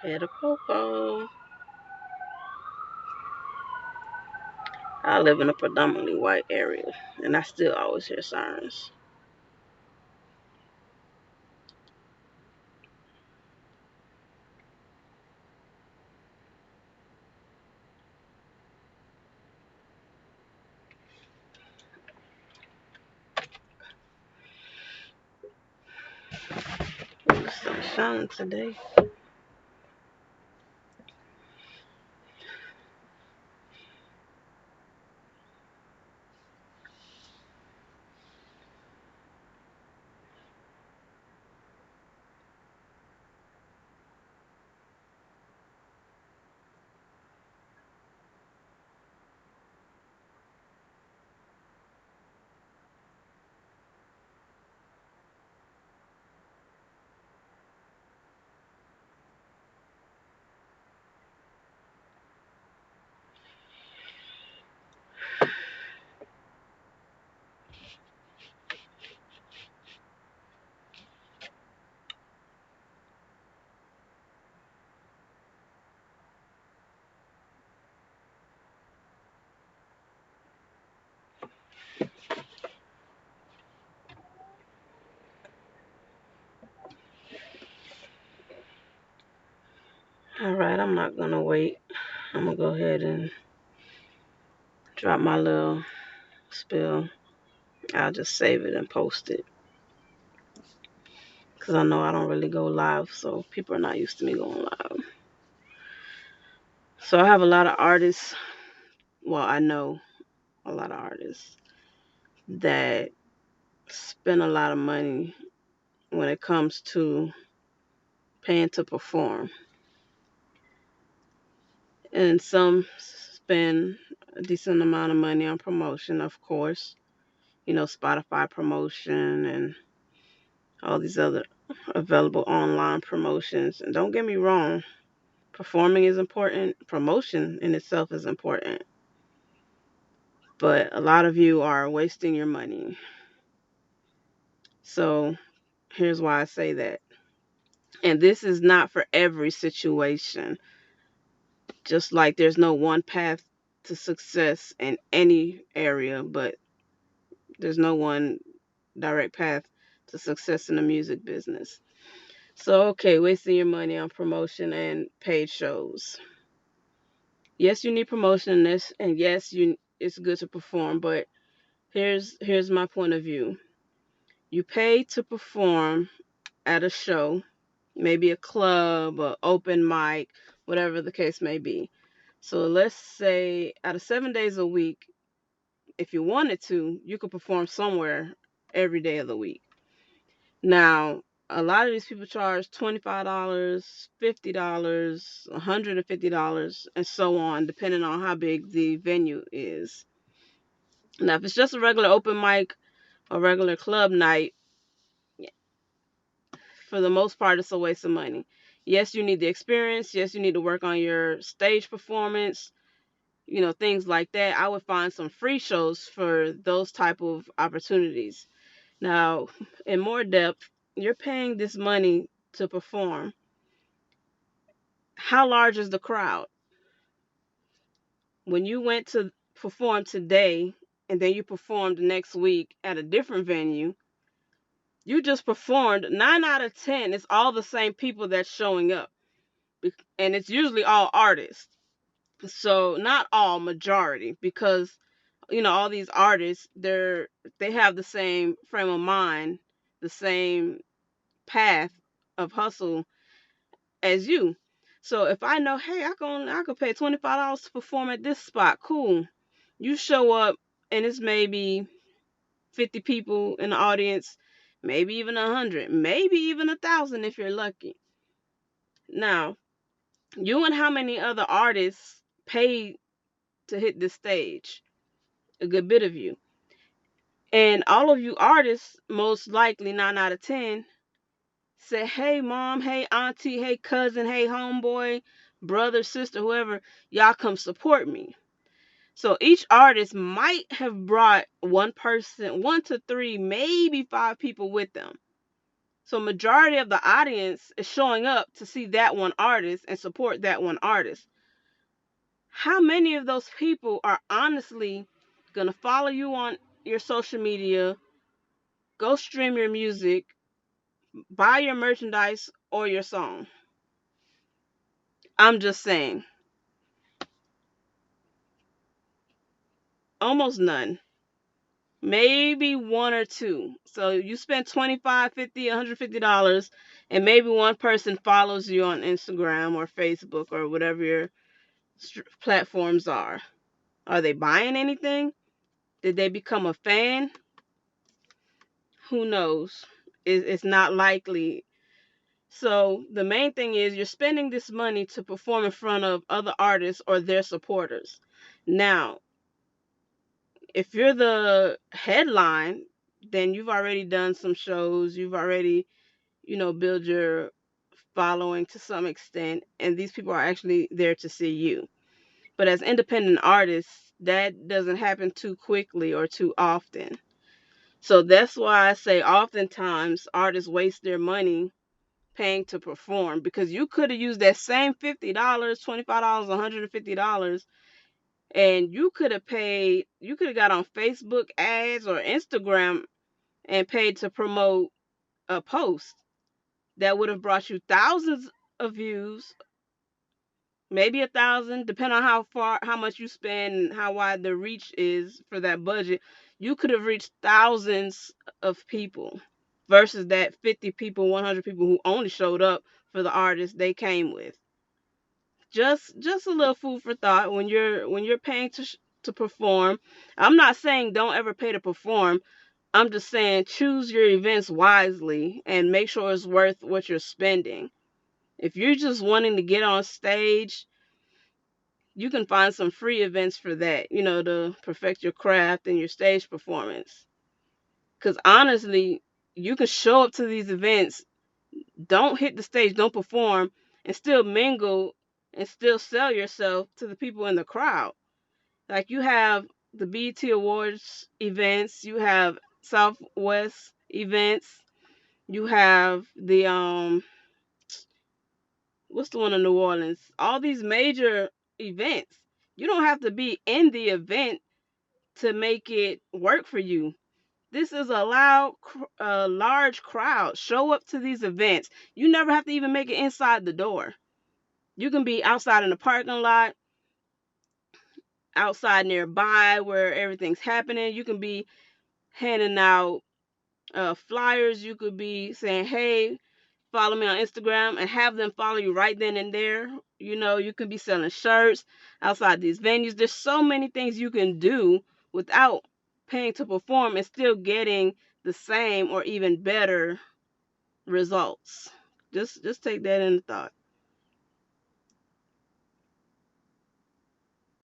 Head of Popo. I live in a predominantly white area, and I still always hear sirens. The sun's shining today. All right, I'm not gonna wait. I'm gonna go ahead and drop my little spill. I'll just save it and post it because I know I don't really go live, so people are not used to me going live. So I have a lot of artists. Well, I know a lot of artists that spend a lot of money when it comes to paying to perform. And some spend a decent amount of money on promotion, of course. Spotify promotion and all these other available online promotions. And don't get me wrong, performing is important, promotion in itself is important. But a lot of you are wasting your money. So here's why I say that. And this is not for every situation. Just like there's no one path to success in any area, but there's no one direct path to success in the music business. So, okay, wasting your money on promotion and paid shows. Yes, you need promotion in this, and yes, it's good to perform, but here's my point of view. You pay to perform at a show, maybe a club, or open mic, whatever the case may be. So let's say out of 7 days a week, if you wanted to, you could perform somewhere every day of the week. Now, a lot of these people charge $25, $50, $150, and so on, depending on how big the venue is. Now, if it's just a regular open mic or regular club night, for the most part, it's a waste of money. Yes, you need the experience. Yes, you need to work on your stage performance, things like that. I would find some free shows for those type of opportunities. Now, in more depth, you're paying this money to perform. How large is the crowd? When you went to perform today and then you performed next week at a different venue, you just performed 9 out of 10. It's all the same people that's showing up. And it's usually all artists. So not all, majority, because all these artists, they have the same frame of mind, the same path of hustle as you. So if I know, hey, I could pay $25 to perform at this spot, cool. You show up and it's maybe 50 people in the audience, maybe even 100, maybe even 1,000 if you're lucky. Now, you and how many other artists paid to hit this stage? A good bit of you. And all of you artists, most likely 9 out of 10, say, hey, mom, hey, auntie, hey, cousin, hey, homeboy, brother, sister, whoever, y'all come support me. So each artist might have brought one person, 1 to 3, maybe 5 people with them. So majority of the audience is showing up to see that one artist and support that one artist. How many of those people are honestly gonna follow you on your social media, go stream your music, buy your merchandise or your song? I'm just saying. Almost none. Maybe one or two. So you spend 25, 50, $150 and maybe one person follows you on Instagram or Facebook or whatever your platforms are. Are they buying anything? Did they become a fan? Who knows? It's not likely. So the main thing is you're spending this money to perform in front of other artists or their supporters. Now, if you're the headline, then you've already done some shows, you've already, build your following to some extent, and these people are actually there to see you. But as independent artists, that doesn't happen too quickly or too often. So that's why I say oftentimes artists waste their money paying to perform, because you could have used that same $50, $25, $150, and you could have got on Facebook ads or Instagram and paid to promote a post that would have brought you thousands of views, maybe 1,000, depending on how much you spend and how wide the reach is for that budget. You could have reached thousands of people versus that 50 people, 100 people who only showed up for the artist they came with. Just a little food for thought when you're paying to perform. I'm not saying don't ever pay to perform. I'm just saying choose your events wisely and make sure it's worth what you're spending. If you're just wanting to get on stage, you can find some free events for that, to perfect your craft and your stage performance. Because honestly, you can show up to these events, don't hit the stage, don't perform, and still mingle and still sell yourself to the people in the crowd. Like you have the BET Awards events, you have Southwest events, you have the what's the one in New Orleans? All these major events. You don't have to be in the event to make it work for you. This is a large crowd. Show up to these events. You never have to even make it inside the door. You can be outside in the parking lot, outside nearby where everything's happening. You can be handing out flyers. You could be saying, hey, follow me on Instagram, and have them follow you right then and there. You could be selling shirts outside these venues. There's so many things you can do without paying to perform and still getting the same or even better results. Just take that into thought.